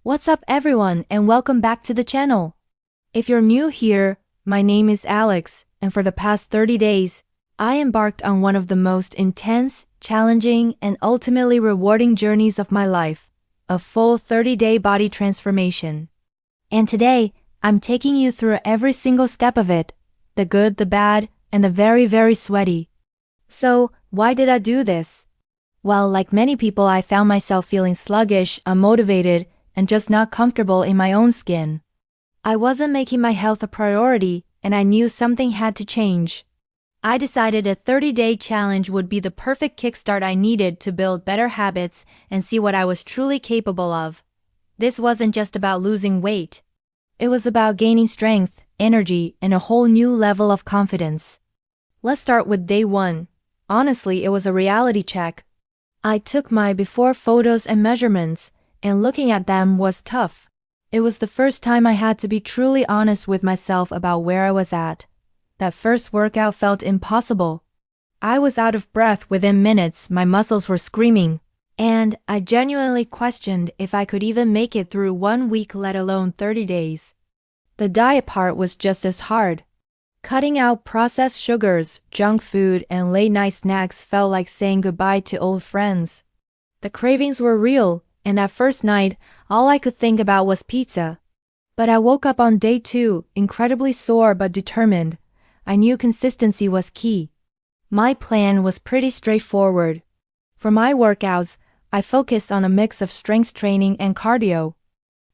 What's up everyone and welcome back to the channel. If you're new here, my name is Alex, and for the past 30 days, I embarked on one of the most intense, challenging, and ultimately rewarding journeys of my life, a full 30-day body transformation. And today, I'm taking you through every single step of it, the good, the bad, and the very, very sweaty. So, why did I do this? Well, like many people, I found myself feeling sluggish, unmotivated, and just not comfortable in my own skin. I wasn't making my health a priority, and I knew something had to change. I decided a 30-day challenge would be the perfect kickstart I needed to build better habits and see what I was truly capable of. This wasn't just about losing weight. It was about gaining strength, energy, and a whole new level of confidence. Let's start with day 1. Honestly, it was a reality check. I took my before photos and measurements, and looking at them was tough. It was the first time I had to be truly honest with myself about where I was at. That first workout felt impossible. I was out of breath within minutes, my muscles were screaming, and I genuinely questioned if I could even make it through 1 week, let alone 30 days. The diet part was just as hard. Cutting out processed sugars, junk food, and late-night snacks felt like saying goodbye to old friends. The cravings were real, and that first night, all I could think about was pizza. But I woke up on day 2, incredibly sore but determined. I knew consistency was key. My plan was pretty straightforward. For my workouts, I focused on a mix of strength training and cardio.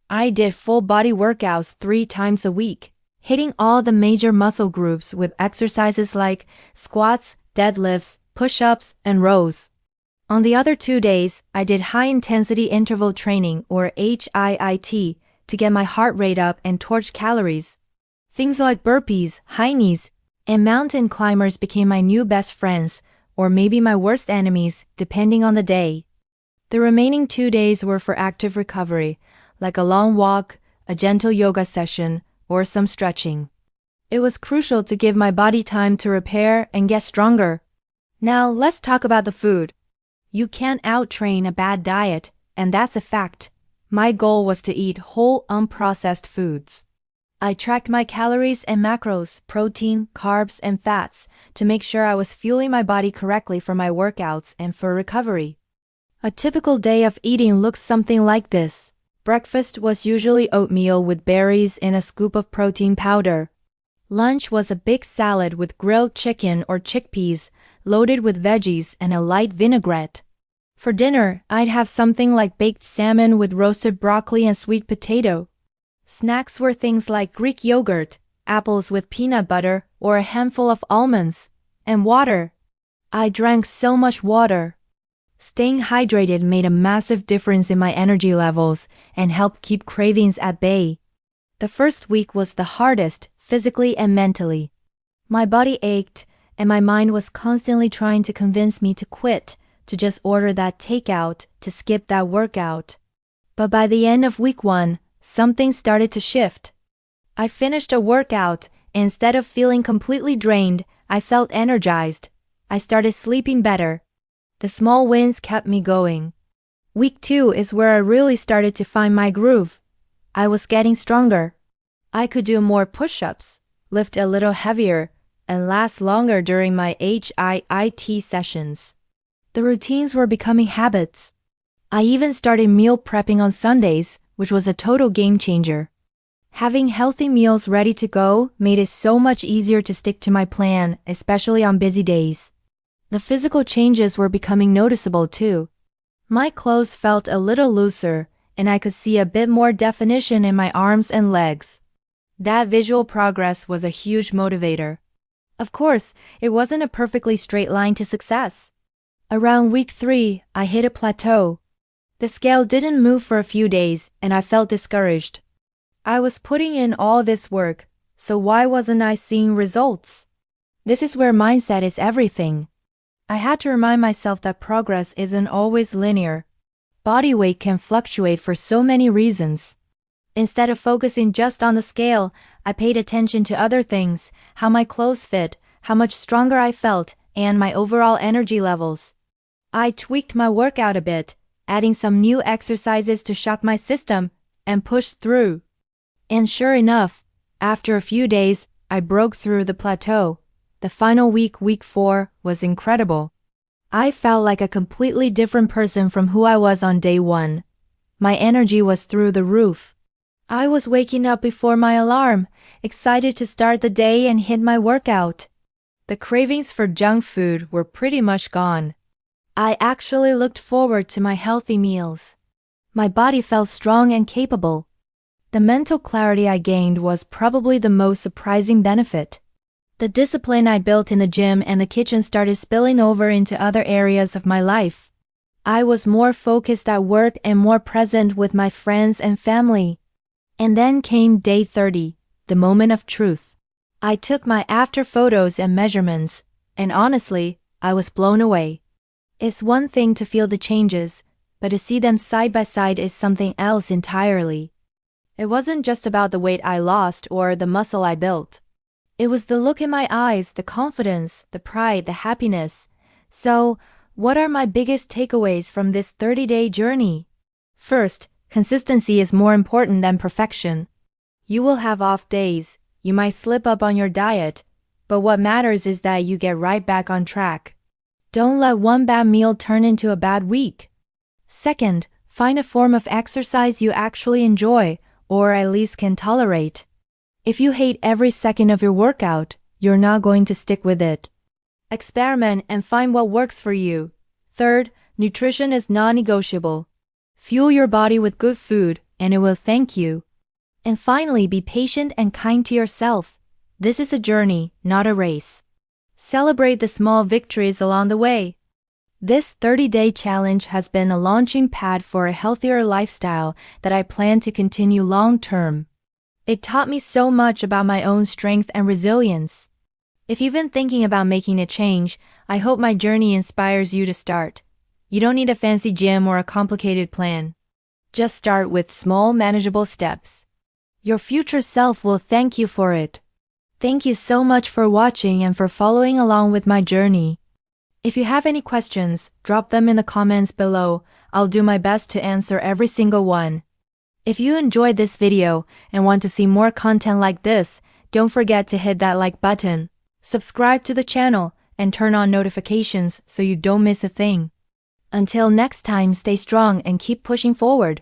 I did full body workouts 3 times a week, hitting all the major muscle groups with exercises like squats, deadlifts, push-ups, and rows. On the other 2 days, I did high-intensity interval training, or HIIT, to get my heart rate up and torch calories. Things like burpees, high knees, and mountain climbers became my new best friends, or maybe my worst enemies, depending on the day. The remaining 2 days were for active recovery, like a long walk, a gentle yoga session, or some stretching. It was crucial to give my body time to repair and get stronger. Now, let's talk about the food. You can't out-train a bad diet, and that's a fact. My goal was to eat whole, unprocessed foods. I tracked my calories and macros, protein, carbs, and fats, to make sure I was fueling my body correctly for my workouts and for recovery. A typical day of eating looks something like this. Breakfast was usually oatmeal with berries and a scoop of protein powder. Lunch was a big salad with grilled chicken or chickpeas, loaded with veggies and a light vinaigrette. For dinner, I'd have something like baked salmon with roasted broccoli and sweet potato. Snacks were things like Greek yogurt, apples with peanut butter, or a handful of almonds, and water. I drank so much water. Staying hydrated made a massive difference in my energy levels and helped keep cravings at bay. The first week was the hardest, physically and mentally. My body ached, and my mind was constantly trying to convince me to quit, to just order that takeout, to skip that workout. But by the end of week 1, something started to shift. I finished a workout, and instead of feeling completely drained, I felt energized. I started sleeping better. The small wins kept me going. Week 2 is where I really started to find my groove. I was getting stronger. I could do more push-ups, lift a little heavier, and last longer during my HIIT sessions. The routines were becoming habits. I even started meal prepping on Sundays, which was a total game changer. Having healthy meals ready to go made it so much easier to stick to my plan, especially on busy days. The physical changes were becoming noticeable too. My clothes felt a little looser, and I could see a bit more definition in my arms and legs. That visual progress was a huge motivator. Of course, it wasn't a perfectly straight line to success. Around week 3, I hit a plateau. The scale didn't move for a few days, and I felt discouraged. I was putting in all this work, so why wasn't I seeing results? This is where mindset is everything. I had to remind myself that progress isn't always linear. Body weight can fluctuate for so many reasons. Instead of focusing just on the scale, I paid attention to other things, how my clothes fit, how much stronger I felt, and my overall energy levels. I tweaked my workout a bit, adding some new exercises to shock my system, and pushed through. And sure enough, after a few days, I broke through the plateau. The final week 4, was incredible. I felt like a completely different person from who I was on day 1. My energy was through the roof. I was waking up before my alarm, excited to start the day and hit my workout. The cravings for junk food were pretty much gone. I actually looked forward to my healthy meals. My body felt strong and capable. The mental clarity I gained was probably the most surprising benefit. The discipline I built in the gym and the kitchen started spilling over into other areas of my life. I was more focused at work and more present with my friends and family. And then came day 30, the moment of truth. I took my after photos and measurements, and honestly, I was blown away. It's one thing to feel the changes, but to see them side by side is something else entirely. It wasn't just about the weight I lost or the muscle I built. It was the look in my eyes, the confidence, the pride, the happiness. So, what are my biggest takeaways from this 30-day journey? First, consistency is more important than perfection. You will have off days, you might slip up on your diet, but what matters is that you get right back on track. Don't let one bad meal turn into a bad week. Second, find a form of exercise you actually enjoy, or at least can tolerate. If you hate every second of your workout, you're not going to stick with it. Experiment and find what works for you. Third, nutrition is non-negotiable. Fuel your body with good food, and it will thank you. And finally, be patient and kind to yourself. This is a journey, not a race. Celebrate the small victories along the way. This 30-day challenge has been a launching pad for a healthier lifestyle that I plan to continue long-term. It taught me so much about my own strength and resilience. If you've been thinking about making a change, I hope my journey inspires you to start. You don't need a fancy gym or a complicated plan. Just start with small, manageable steps. Your future self will thank you for it. Thank you so much for watching and for following along with my journey. If you have any questions, drop them in the comments below. I'll do my best to answer every single one. If you enjoyed this video and want to see more content like this, don't forget to hit that like button, subscribe to the channel, and turn on notifications so you don't miss a thing. Until next time, stay strong and keep pushing forward.